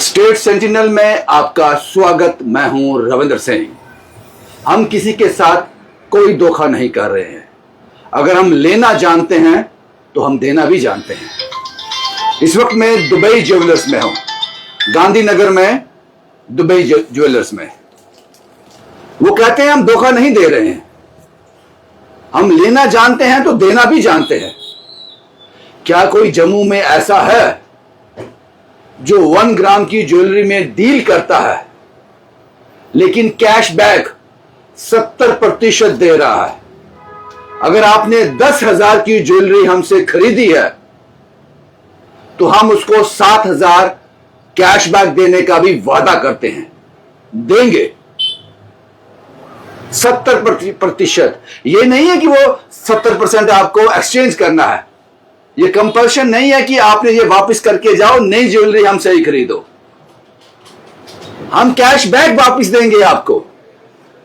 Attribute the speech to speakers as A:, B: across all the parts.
A: State sentinel में आपका स्वागत। मैं हूं रविंद्र सिंह। हम किसी के साथ कोई धोखा नहीं कर रहे हैं। अगर हम लेना जानते हैं तो हम देना भी जानते हैं। इस वक्त मैं दुबई ज्वेलर्स में हूं, गांधीनगर में दुबई ज्वेलर्स में। वो कहते हैं हम धोखा नहीं दे रहे हैं, हम लेना जानते हैं तो देना भी जानते हैं। क्या कोई जम्मू में ऐसा है जो 1 ग्राम की ज्वेलरी में डील करता है लेकिन कैशबैक 70% दे रहा है? अगर आपने 10,000 की ज्वेलरी हमसे खरीदी है तो हम उसको 7,000 कैशबैक देने का भी वादा करते हैं, देंगे 70%। यह नहीं है कि वो 70% आपको एक्सचेंज करना है। ये कंपल्शन नहीं है कि आपने ये वापस करके जाओ, नई ज्वेलरी हमसे ही खरीदो। हम कैशबैक वापस देंगे आपको।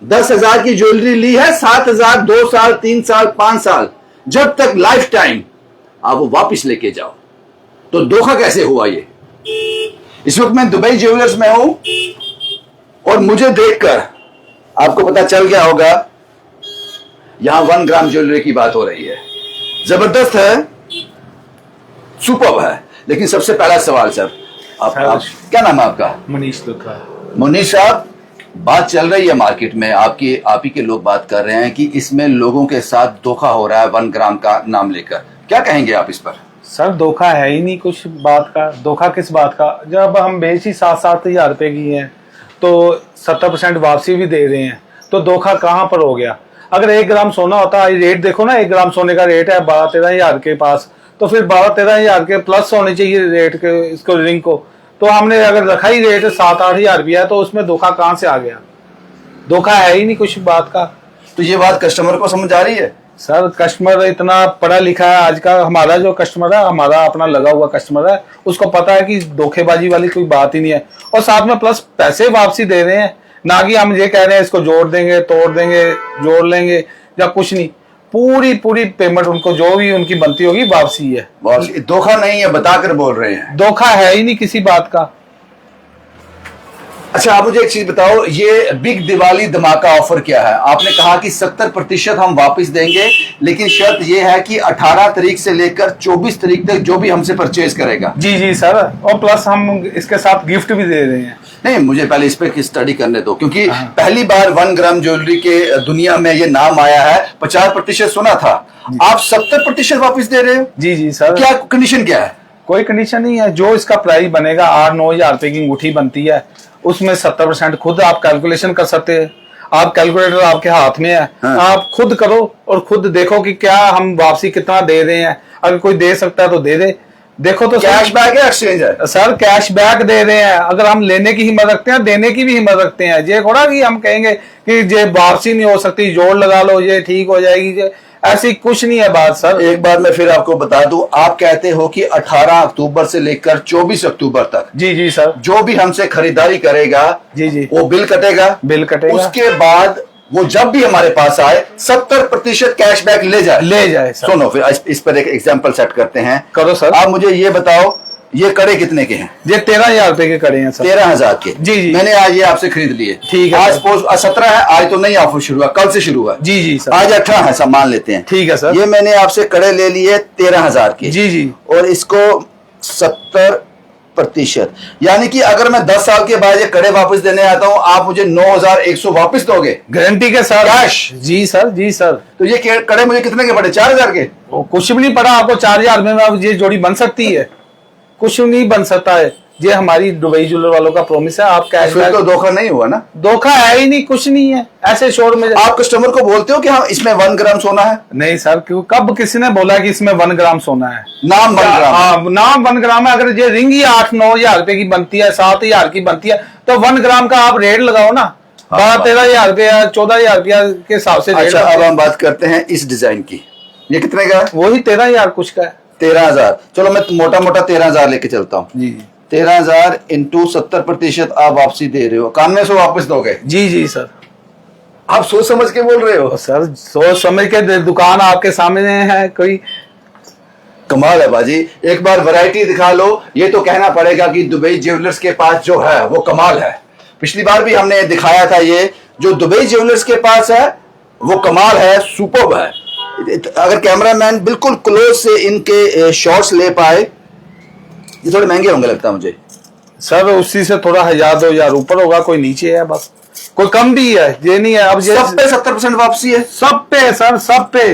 A: 10,000 की ज्वेलरी ली है, 7,000 2 साल 3 साल 5 साल, जब तक लाइफ टाइम आप वो वापस लेके जाओ। तो धोखा कैसे हुआ ये? इस वक्त मैं दुबई ज्वेलर्स में हूं और मुझे देखकर आपको पता चल गया होगा यहां 1 ग्राम ज्वेलरी की बात हो रही है। जबरदस्त है, सुपर्ब है। लेकिन सबसे पहला सवाल सर, आप क्या नाम है आपका?
B: मनीष दुखा।
A: मनीष साहब, बात चल रही है मार्केट में, आप ही के लोग बात कर रहे हैं कि इसमें लोगों के साथ धोखा हो रहा है 1 ग्राम का नाम लेकर। क्या कहेंगे आप इस पर?
B: सर धोखा है ही नहीं कुछ बात का। धोखा किस बात का? जब हम बेची 7-7 हज़ार रुपए की है तो 70% वापसी भी दे रहे हैं, तो धोखा कहाँ पर हो गया? अगर 1 ग्राम सोना होता, रेट देखो ना, 1 ग्राम सोने का रेट है 12-13 हज़ार के पास, तो फिर 12-13 हज़ार के प्लस होने चाहिए रेट के इसको रिंग को। तो हमने अगर रखा ही रेट 7-8 हज़ार रुपया, तो उसमें धोखा कहाँ से आ गया? धोखा है ही नहीं कुछ बात का।
A: तो ये बात कस्टमर को समझ आ रही है?
B: सर कस्टमर इतना पढ़ा लिखा है आज का। हमारा जो कस्टमर है, हमारा अपना लगा हुआ कस्टमर है, उसको पता है कि धोखेबाजी वाली कोई बात ही नहीं है। और साथ में प्लस पैसे वापसी दे रहे हैं, ना कि हम ये कह रहे हैं इसको जोड़ देंगे, तोड़ देंगे, जोड़ लेंगे या कुछ नहीं। पूरी पेमेंट उनको जो भी उनकी बनती होगी वापसी है।
A: धोखा नहीं है, बताकर बोल रहे हैं।
B: धोखा है ही नहीं किसी बात का।
A: अच्छा, आप मुझे एक चीज बताओ, ये बिग दिवाली धमाका ऑफर क्या है? आपने कहा कि 70% हम वापस देंगे, लेकिन शर्त ये है कि 18 तारीख से लेकर 24 तारीख तक जो भी हमसे परचेज करेगा।
B: जी सर, और प्लस हम इसके साथ गिफ्ट भी दे रहे हैं।
A: नहीं, मुझे पहले इस पे स्टडी करने दो, क्योंकि पहली बार 1 ग्राम ज्वेलरी के दुनिया में ये नाम आया है। 50% सुना था, आप 70% वापस दे रहे हो।
B: जी सर।
A: क्या कंडीशन क्या है?
B: कोई कंडीशन नहीं है। जो इसका प्राइस बनेगा 8-9 हज़ार रुपए की अंगूठी बनती है, उसमें 70% खुद आप कैलकुलेशन कर सकते हैं। आप कैलकुलेटर आपके हाथ में है, आप खुद करो और खुद देखो कि क्या हम वापसी कितना दे रहे हैं। अगर कोई दे सकता है तो दे दे। देखो तो
A: कैशबैक है, एक्सचेंज है?
B: सर कैशबैक दे रहे हैं। अगर हम लेने की हिम्मत रखते हैं, देने की भी हिम्मत रखते हैं। ये थोड़ा कि हम कहेंगे कि ये वापसी नहीं हो सकती, जोड़ लगा लो, ये ठीक हो जाएगी, ऐसी कुछ नहीं है बात सर।
A: एक बार मैं फिर आपको बता दूं, आप कहते हो कि 18 अक्टूबर से लेकर 24 अक्टूबर तक
B: जी सर,
A: जो भी हमसे खरीदारी करेगा
B: जी
A: वो बिल कटेगा। उसके बाद वो जब भी हमारे पास आए 70% कैशबैक ले जाए सर। सुनो, फिर इस पर एक एग्जांपल सेट करते हैं।
B: करो सर।
A: आप मुझे ये बताओ, ये कड़े कितने के हैं?
B: ये 13,000 रुपए के कड़े हैं सर।
A: 13,000 के? जी। मैंने आज ये आपसे खरीद लिए।
B: ठीक है।
A: आज 17 है, आज तो नहीं ऑफर शुरू हुआ, कल से शुरू हुआ।
B: जी सर।
A: आज 18 है, सब मान लेते हैं।
B: ठीक है सर।
A: ये मैंने आपसे कड़े ले लिए 13,000 के।
B: जी।
A: और इसको 70%, यानी कि अगर मैं 10 साल के बाद ये कड़े वापस देने आता हूँ, आप मुझे 9,100 वापस दोगे
B: गारंटी के साथ?
A: कैश? जी सर। तो ये कड़े मुझे कितने के पड़े? 4,000 के?
B: कुछ भी नहीं पड़ा आपको। 4,000 में अब ये जोड़ी बन सकती है? कुछ नहीं बन सकता है। ये हमारी दुबई ज्वेलर वालों का प्रॉमिस है। आप कैश
A: फिर तो धोखा नहीं हुआ ना?
B: धोखा है ही नहीं, कुछ नहीं है। ऐसे शोर में
A: आप कस्टमर को बोलते हो कि हाँ इसमें 1 ग्राम सोना है?
B: नहीं सर, क्यों? कब किसी ने बोला कि इसमें 1 ग्राम सोना है?
A: नाम 1 ग्राम।
B: हाँ, नाम 1 ग्राम है। अगर ये रिंग ही 8-9 हज़ार रुपए की बनती है, 7 हज़ार की बनती है, तो 1 ग्राम का आप रेट लगाओ ना। 12-13 हज़ार रुपया, 14 हज़ार रुपया के हिसाब से।
A: अच्छा, अब हम बात करते हैं इस डिजाइन की। ये कितने का है?
B: वही 13,000 कुछ का है।
A: 13,000। चलो मैं मोटा 13,000 लेके चलता हूँ।
B: जी।
A: 13,000 इंटू 70% आप वापसी दे रहे हो, 9100 वापस दोगे?
B: जी सर।
A: आप सोच समझ के बोल रहे हो?
B: सर सोच समझ के, दुकान आपके सामने है, कोई
A: कमाल है बाजी, एक बार वैरायटी दिखा लो। ये तो कहना पड़ेगा कि दुबई ज्वेलर्स के पास जो है वो कमाल है। पिछली बार भी हमने दिखाया था, ये जो दुबई ज्वेलर्स के पास है वो कमाल है, सुपर्ब है। अगर कैमरामैन बिल्कुल क्लोज से इनके शॉट्स ले पाए, ये थोड़े महंगे होंगे लगता है मुझे।
B: सर उसी से थोड़ा 1000-2000 ऊपर होगा, कोई नीचे है बस, कोई कम भी है, ये नहीं है। अब
A: सब पे 70% वापसी है,
B: सब पे सर, सब पे।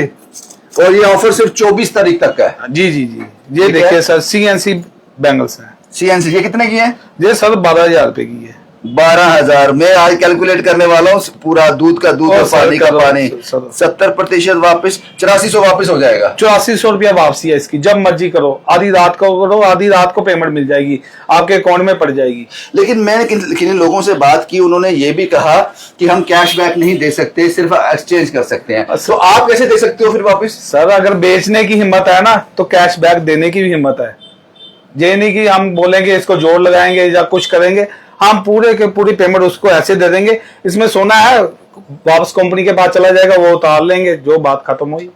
A: और ये ऑफर सिर्फ 24 तारीख तक का है।
B: जी जी जी, ये देखिए सर, CNC बैंगल्स है।
A: CNC ये कितने की है?
B: ये सर 12,000 रुपए की है।
A: 12,000। मैं आज कैलकुलेट करने वाला हूँ, पूरा दूध का दूध और पानी का पानी। 70% वापस, 8400 वापस हो जाएगा।
B: 8400 रुपया वापसी है इसकी, जब मर्जी करो, आधी रात को करो, आधी रात को पेमेंट मिल जाएगी, आपके अकाउंट में पड़ जाएगी।
A: लेकिन मैंने किन लोगों से बात की, उन्होंने ये भी कहा कि हम कैशबैक नहीं दे सकते, सिर्फ एक्सचेंज कर सकते हैं। तो आप कैसे दे सकते हो फिर वापस?
B: सर अगर बेचने की हिम्मत है ना, तो कैशबैक देने की भी हिम्मत है। ये नहीं कि हम बोलेंगे इसको जोड़ लगाएंगे या कुछ करेंगे, हम पूरे के पूरी पेमेंट उसको ऐसे दे देंगे। इसमें सोना है, वापस कंपनी के पास चला जाएगा, वो उतार लेंगे, जो बात खत्म हुई।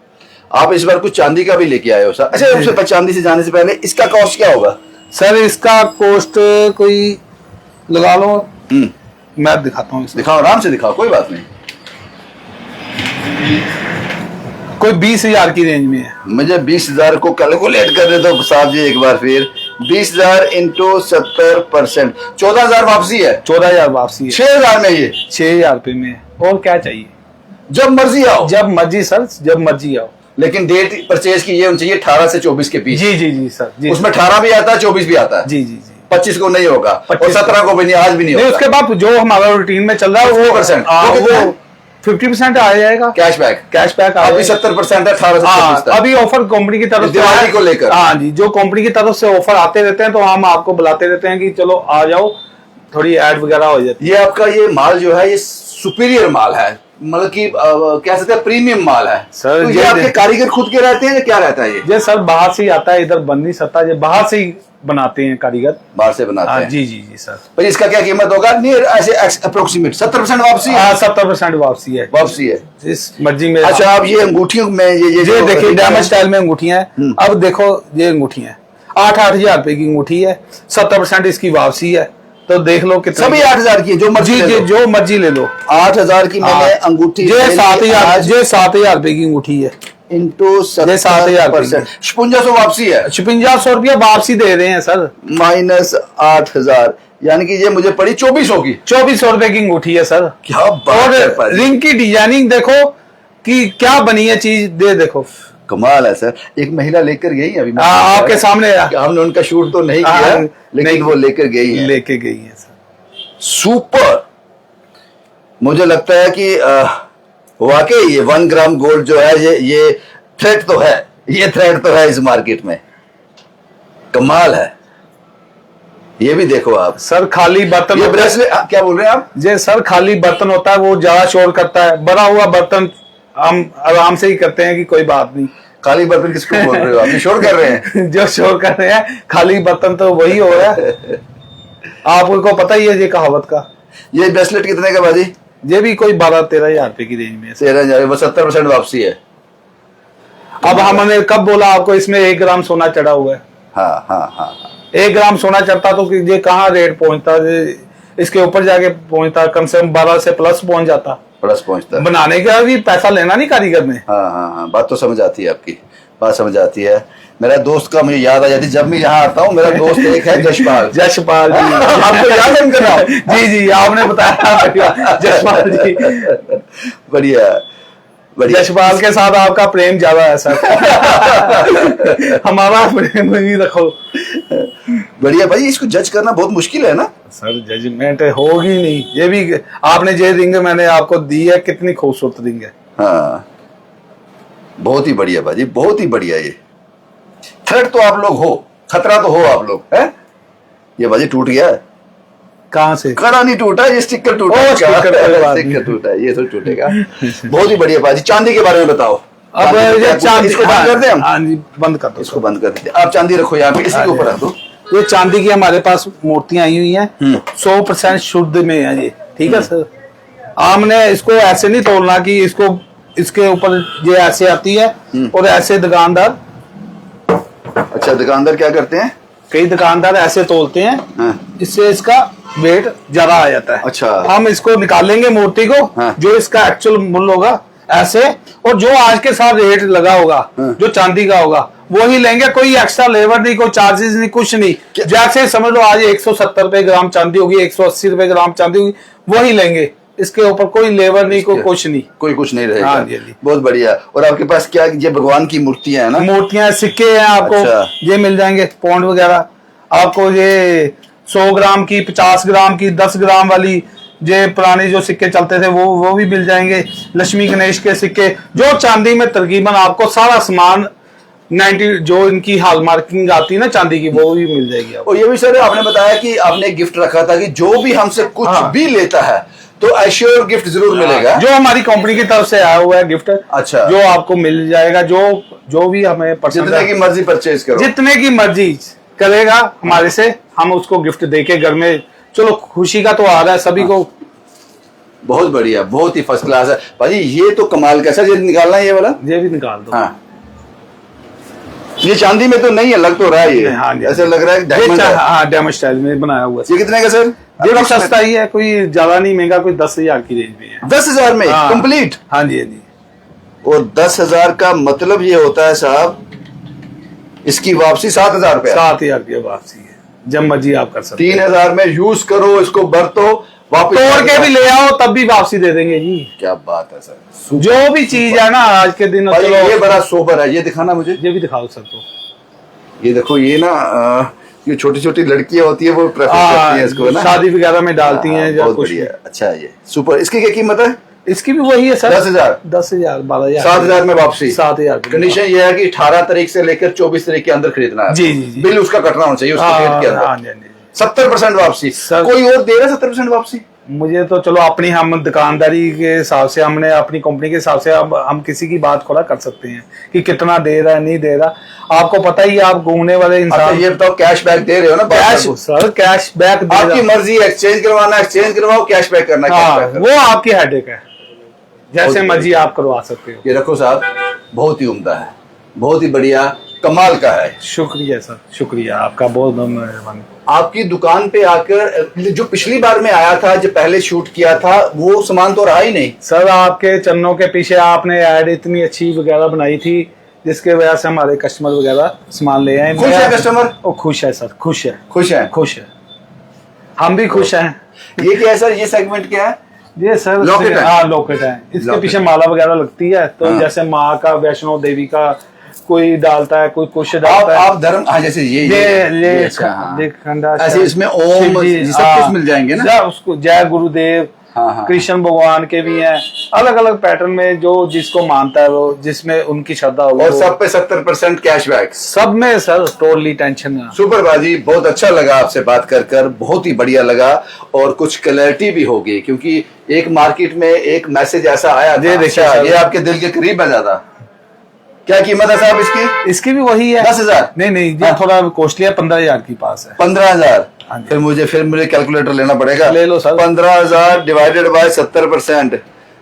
A: आप इस बार कुछ चांदी का भी लेके आए हो सर? अच्छा, उससे चांदी से जाने से पहले इसका कॉस्ट क्या होगा?
B: सर इसका कॉस्ट कोई लगा लो, मैं दिखाता हूँ।
A: दिखाओ, आराम से दिखाओ, कोई बात नहीं।
B: कोई 20,000 की रेंज में है।
A: मुझे 20,000 को कैलकुलेट कर दे दो साहब जी एक बार फिर। 20,000 इंटू 70%, 14,000 वापसी है।
B: 14,000 वापसी है।
A: 6,000 में, ये
B: 6,000 रुपए में है। और क्या चाहिए?
A: जब मर्जी आओ,
B: जब मर्जी सर, जब मर्जी आओ।
A: लेकिन डेट परचेज की ये होनी चाहिए 18 से 24 के बीच।
B: जी जी जी सर जी।
A: उसमें 18 भी आता है, 24 भी आता है।
B: जी जी जी।
A: 25 को नहीं होगा, और 17 को भी नहीं, आज भी नहीं
B: नहीं,
A: होगा।
B: उसके बाद जो हमारा रूटीन में चल रहा है वो
A: 50%,
B: वो 50% आ जाएगा
A: कैशबैक।
B: कैशबैक
A: अभी 70% है 18 से 24 तक।
B: अभी ऑफर कंपनी की तरफ से
A: दिवाली को लेकर।
B: हाँ जी, जो कंपनी की तरफ से ऑफर आते रहते हैं, तो हम आपको बुलाते रहते हैं कि चलो आ जाओ, थोड़ी ऐड वगैरह हो जाती है।
A: ये आपका ये माल जो है, ये सुपीरियर माल है, मतलब कि कह सकते हैं प्रीमियम माल है
B: सर।
A: तो ये आपके कारीगर खुद के रहते हैं या क्या रहता है?
B: ये सर बाहर से ही आता है, इधर बन नहीं सकता, ये बाहर से ही बनाते हैं कारीगर,
A: बाहर से बनाते हैं।
B: जी जी जी सर।
A: पर इसका क्या कीमत होगा? नियर ऐसे अप्रोक्सीमेट 70% वापसी है।
B: 70% वापसी है।
A: वापसी है,
B: जिस मर्जी में।
A: अच्छा, आप ये अंगूठियों में ये
B: देखिए डायमंड स्टाइल में अंगूठियां हैं। अब देखो ये अंगूठियां 8-8 हजार रुपए की अंगूठी है, 70% इसकी वापसी है, तो देख लो कितनी।
A: सभी 8,000 की, जो मर्जी
B: जी, जो मर्जी ले लो।
A: 8,000 की मैंने अंगूठी,
B: 7,000 रुपए की अंगूठी है,
A: इंटू
B: 7,000,
A: 5600 वापसी है।
B: 5600 रुपया वापसी दे रहे हैं सर,
A: माइनस 8,000, यानी कि ये मुझे पड़ी 2400 की।
B: 2400 रुपए की अंगूठी है सर।
A: क्या बात है
B: और रिंग की डिजाइनिंग देखो कि क्या बनी है चीज, दे देखो,
A: कमाल है सर। एक महिला लेकर गई है अभी,
B: आपके सामने।
A: हमने उनका शूट तो नहीं किया, लेकिन वो लेकर गई है।
B: लेके गई है सर।
A: सुपर। मुझे लगता है कि वाकई ये 1 ग्राम गोल्ड जो है, ये थ्रेड तो है, ये थ्रेड तो है इस मार्केट में, कमाल है। ये भी देखो आप
B: सर, खाली बर्तन,
A: ये ब्रेसलेट क्या बोल रहे हैं आप?
B: ये सर खाली बर्तन होता है, वो ज्यादा शोर करता है, बना हुआ बर्तन हम आराम से ही करते हैं कि कोई बात नहीं।
A: खाली बर्तन किसको बोल रहे हो आप? शोर कर रहे हैं।
B: जो शोर कर रहे हैं, खाली बर्तन तो वही हो रहा है। आपको पता ही है ये कहावत का।
A: ये ब्रेसलेट कितने का बाजी?
B: ये भी कोई 12-13 हजार रुपए की रेंज में है।
A: 13,000, वो 70% वापसी है।
B: अब हमने कब बोला आपको इसमें 1 ग्राम सोना चढ़ा हुआ है?
A: हाँ हाँ हाँ,
B: 1 ग्राम सोना चढ़ता तो ये कहाँ रेट पहुंचता, इसके ऊपर जाके पहुंचता, कम से कम 12 से प्लस पहुंच जाता,
A: प्लस पहुंचता।
B: बनाने का भी पैसा लेना नहीं कारीगर ने।
A: हाँ हाँ हाँ, बात तो समझ आती है, आपकी बात समझ आती है। मेरा दोस्त का मुझे याद आ जाती है, जब मैं यहाँ आता हूँ, मेरा दोस्त एक है जशपाल।
B: जशपाल जी,
A: आपको याद है उनका नाम?
B: जी जी, आपने बताया जशपाल जी।
A: बढ़िया बढ़िया।
B: जशपाल के साथ आपका प्रेम ज्यादा है सर। हमारा प्रेम नहीं रखो।
A: बढ़िया भाई, इसको जज करना बहुत मुश्किल है ना
B: सर? जजमेंट होगी नहीं। ये भी आपने जो रिंग मैंने आपको दी है, कितनी खूबसूरत रिंग है।
A: हाँ, बहुत ही बढ़िया भाजी, बहुत ही बढ़िया। ये थ्रेड तो आप लोग हो, खतरा तो हो आप लोग, है? ये भाजी टूट गया है।
B: कहाँ से?
A: कड़ा नहीं टूटा, ये स्टिकर टूटा है। स्टिकर टूटा है, ये तो टूटेगा। बहुत ही बढ़िया भाजी। चांदी के बारे में बताओ।
B: अब ये चांदी
A: इसको बंद कर दें हम?
B: हाँ जी, बंद कर दो,
A: इसको बंद कर देते। आप चांदी रखो यहाँ पे, इसी के ऊपर रख दो।
B: ये चांदी की हमारे पास मूर्तियां आई हुई हैं, 100% शुद्ध में है ये, ठीक है सर? हमने इसको ऐसे नहीं तोड़ना कि इसको इसके ऊपर ये ऐसे आती है और ऐसे दुकानदार
A: अच्छा, दुकानदार क्या करते हैं?
B: कई दुकानदार ऐसे तोलते हैं,
A: हाँ।
B: इससे इसका वेट ज्यादा आ जाता है।
A: अच्छा।
B: हम इसको निकालेंगे मूर्ति को,
A: हाँ।
B: जो इसका एक्चुअल मूल्य होगा ऐसे, और जो आज के साथ रेट लगा होगा,
A: हाँ।
B: जो चांदी का होगा वो ही लेंगे। कोई एक्स्ट्रा लेबर नहीं, कोई चार्जेस नहीं, कुछ नहीं। जैसे समझ लो आज 170 रुपए ग्राम चांदी होगी, 180 रुपए ग्राम चांदी होगी, वही लेंगे। इसके ऊपर कोई लेबर नहीं, कोई कुछ नहीं,
A: कोई कुछ नहीं रहेगा।
B: हाँ जी, हाँ जी।
A: बहुत बढ़िया। और आपके पास क्या ये भगवान की मूर्तियां है ना?
B: मूर्तियां, सिक्के हैं आपको।
A: अच्छा।
B: ये मिल जाएंगे पौंड वगैरह आपको, ये 100 ग्राम की, 50 ग्राम की, 10 ग्राम वाली, ये पुराने जो सिक्के चलते थे वो भी मिल जाएंगे। लक्ष्मी गणेश के सिक्के, जो चांदी में तकरीबन आपको सारा सामान 90 जो इनकी हॉल मार्किंग आती है ना चांदी की, वो भी मिल जाएगी आपको।
A: और ये भी सर आपने बताया कि आपने गिफ्ट रखा था कि जो भी हमसे कुछ
B: हाँ।
A: भी लेता है तो एश्योर गिफ्ट जरूर मिलेगा।
B: जो हमारी कंपनी की तरफ से आया हुआ है गिफ्ट,
A: अच्छा।
B: जो आपको मिल जाएगा, जो भी हमें पसंद
A: जितने की मर्जी परचेज करो,
B: जितने की मर्जी करेगा हमारे से, हम उसको गिफ्ट देके घर में, चलो खुशी का तो आ रहा है सभी को।
A: बहुत बढ़िया, बहुत ही फर्स्ट क्लास है भाजी। ये तो कमाल का। सर ये निकालना है ये वाला?
B: ये भी निकाल दो।
A: हाँ, ये चांदी में तो नहीं है, लग तो रहा है ये।
B: हाँ जी,
A: ऐसा लग रहा है डायमंड है।
B: हाँ, डायमंड स्टाइल में बनाया हुआ है।
A: ये कितने का सर?
B: ये भी सस्ता ही है, कोई ज्यादा नहीं महंगा, कोई 10,000 की रेंज में है।
A: 10,000 में
B: हाँ।
A: कंप्लीट?
B: हाँ जी, हाँ जी।
A: और 10,000 का मतलब ये होता है साहब, इसकी वापसी 7,000 रुपया।
B: 7,000 की वापसी है, जब मर्जी आप कर सकते हैं।
A: 3,000 में यूज करो, इसको बरतो, वापस
B: तोड़ के भी ले आओ तब भी वापसी दे देंगे जी।
A: क्या बात है सर।
B: जो भी चीज है ना आज के दिन,
A: भाई
B: चलो
A: ये बड़ा सोबर है। ये दिखाना मुझे।
B: ये भी दिखाओ सर को।
A: ये देखो, ये ना ये छोटी छोटी लड़कियां होती है वो प्रेफर करती हैं इसको ना,
B: शादी वगैरह में डालती हैं या
A: बहुत
B: कुछ
A: बढ़िया।
B: भी।
A: अच्छा, ये सुपर। इसकी क्या कीमत है?
B: इसकी भी वही है सर,
A: 10,000।
B: 10,000, 12,000,
A: 7,000 में वापसी।
B: 7,000।
A: कंडीशन ये है कि 18 तारीख से लेकर 24 तारीख के अंदर खरीदना है।
B: जी, जी, जी।
A: बिल उसका कटना होना चाहिए उसके
B: हाँ,
A: डेट के
B: हाँ, हाँ,
A: अंदर।
B: जी, जी।
A: 70% वापसी।
B: सर-
A: कोई और दे रहा है 70% वापसी?
B: मुझे तो चलो अपनी, हम दुकानदारी के हिसाब से, हमने अपनी कंपनी के हिसाब से, अब हम किसी की बात थोड़ा कर सकते हैं कि कितना दे रहा है नहीं दे रहा। आपको पता ही है, आप घूमने वाले
A: अच्छा,
B: इंसान।
A: ये बताओ, कैश बैक दे रहे हो ना?
B: कैश सर, कैश बैक दे
A: आपकी
B: रहा।
A: मर्जी, एक्सचेंज करवाना एक्सचेंज करवाओ, कैश बैक करना
B: हाँ,
A: कैश बैक करना।
B: वो आपकी हेडेक है, जैसे
A: बहुत
B: मर्जी आप करवा सकते हो।
A: ये रखो साहब, बहुत ही उम्दा है, बहुत ही बढ़िया, कमाल का है।
B: शुक्रिया सर, शुक्रिया आपका, बहुत बहुत मेहरबानी।
A: आपकी दुकान पे आकर जो पिछली बार में आया था, जो पहले शूट किया था, वो सामान तो रहा ही नहीं
B: सर आपके चरणों के पीछे आपने ऐड इतनी अच्छी वगैरह बनाई थी, जिसके वजह से हमारे कस्टमर वगैरह सामान ले आए।
A: खुश है कस्टमर?
B: वो खुश है सर, खुश है,
A: खुश है।
B: खुश है, हम भी खुश हैं।
A: ये क्या है सर? ये सेगमेंट क्या है?
B: ये सर
A: लॉकेट है?
B: हाँ, लॉकेट है। इसके
A: लॉकेट।
B: पीछे माला वगैरह लगती है, तो
A: हाँ।
B: जैसे माँ का, वैष्णो देवी का कोई डालता है, कोई कुछ
A: आप
B: डालता है।
A: आप धर्म, हाँ, जैसे ये अच्छा, हाँ।
B: खंडा
A: ऐसे इसमें ओम
B: शिवजी,
A: सब
B: हाँ।
A: कुछ मिल जाएंगे ना?
B: उसको जय गुरुदेव,
A: हाँ, हाँ।
B: कृष्ण भगवान के भी हैं, अलग अलग पैटर्न में, जो जिसको मानता है वो, जिसमें उनकी श्रद्धा होगी।
A: और
B: वो-
A: सब पे 70% कैशबैक।
B: सब में सर टोटली टेंशन ना।
A: सुपर बाजी, बहुत अच्छा लगा आपसे बात कर कर, बहुत ही बढ़िया लगा। और कुछ क्लैरिटी भी होगी, क्योंकि एक मार्केट में एक मैसेज ऐसा आया था।
B: ये देखिए
A: अच्छा,
B: सर।
A: ये आपके दिल के करीब है ज्यादा। क्या कीमत है साहब इसकी?
B: इसकी भी वही है
A: 10,000?
B: नहीं, ये
A: हाँ।
B: थोड़ा कॉस्टली है, 15,000 की पास है।
A: 15,000?
B: हाँ जी।
A: फिर मुझे कैलकुलेटर लेना पड़ेगा।
B: ले लो सर।
A: 15,000 डिवाइडेड बाय 70%,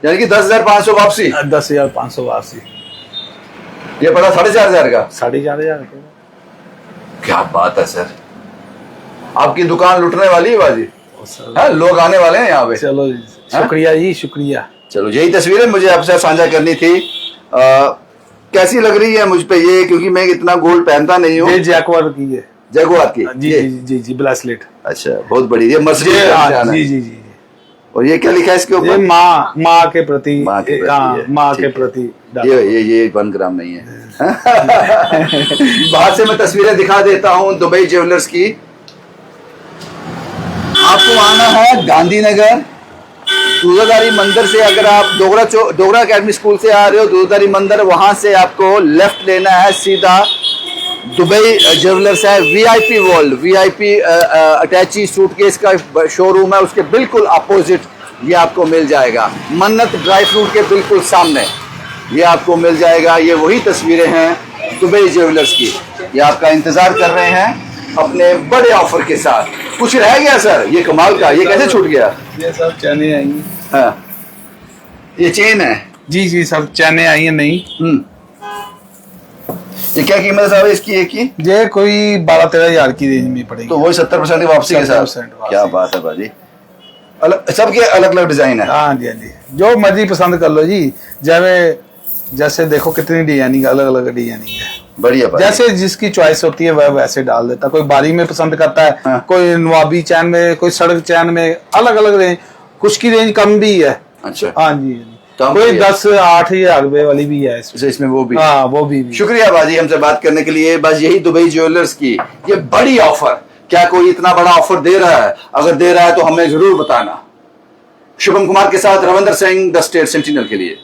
A: यानी कि 10,500 वापसी।
B: 10,500 वापसी,
A: ये पड़ा 4,500 का।
B: 4,500।
A: क्या बात है सर, आपकी दुकान लुटने वाली है बाजी।
B: सर
A: हाँ, लोग आने वाले हैं यहाँ पे।
B: चलो जी, शुक्रिया जी, शुक्रिया।
A: चलो, यही तस्वीरें मुझे आपसे साझा करनी थी। कैसी लग रही है मुझ पे ये, क्योंकि मैं इतना गोल्ड पहनता नहीं हूँ।
B: ये जैकवार की है।
A: जगुआर की?
B: जी
A: ये?
B: जी जी जी, ब्रेसलेट।
A: अच्छा, बहुत बढ़िया। ये मर्सिडीज
B: ये
A: का
B: हाँ,
A: निशान है।
B: जी जी जी।
A: और ये क्या लिखा है इसके
B: ये
A: ऊपर?
B: माँ के प्रति,
A: माँ के प्रति
B: हाँ,
A: है।
B: माँ
A: ठीक
B: के
A: है।
B: प्रति।
A: ये 1 ग्राम नहीं है। बाहर से मैं तस्वीरें दिखा देता हूँ दुबई ज्वेलर्स की। आपको आना है गांधीनगर, दूधाधारी मंदिर से। अगर आप डोगरा अकेडमी स्कूल से आ रहे हो, दूधाधारी मंदिर, वहां से आपको लेफ्ट लेना है सीधा। दुबई ज्वेलर्स है, वीआईपी वर्ल्ड, वीआईपी अटैची सूटकेस का शोरूम है, उसके बिल्कुल अपोजिट ये आपको मिल जाएगा। मन्नत ड्राई फ्रूट के बिल्कुल सामने ये आपको मिल जाएगा। ये वही तस्वीरें हैं दुबई ज्वेलर्स की। ये आपका इंतजार कर रहे हैं अपने बड़े ऑफर के साथ। कुछ रह गया सर? ये कमाल का, ये कैसे छूट गया?
B: ये सब चैने आई हैं।
A: हाँ, ये चेन है।
B: जी जी, सब चैने आई हैं। नहीं,
C: ये क्या कीमत है साहब इसकी एक की?
B: ये कोई 12-13 हजार की रेंज में पड़ेगी।
C: तो वही 70% की वापसी के साथ।
B: 70% वापसी।
C: क्या बात है भाजी, अलग सबके अलग अलग डिजाइन है।
B: हाँ जी, हाँ जी, जो मर्जी पसंद कर लो जी। जैसे देखो कितनी डिजाइनिंग, अलग अलग डिजाइनिंग है।
C: बढ़िया भाजी।
B: जैसे जिसकी चॉइस होती है वह वैसे डाल देता। कोई बारी में पसंद करता है,
C: हाँ।
B: कोई नवाबी चैन में, कोई सड़क चैन में, अलग अलग रेंज। कुछ की रेंज कम भी है।
C: अच्छा,
B: हाँ जी,
C: कम
B: कोई
C: भी है।
B: 10-8 हजार रुपए वाली भी है इसमें।
C: अच्छा, इसमें वो भी।
B: हाँ, वो भी।
C: शुक्रिया बाजी हमसे बात करने के लिए। बस यही दुबई ज्वेलर्स की ये बड़ी ऑफर, क्या कोई इतना बड़ा ऑफर दे रहा है? अगर दे रहा है तो हमें जरूर बताना। शुभम कुमार के साथ Ravinder Singh, the state sentinel के लिए।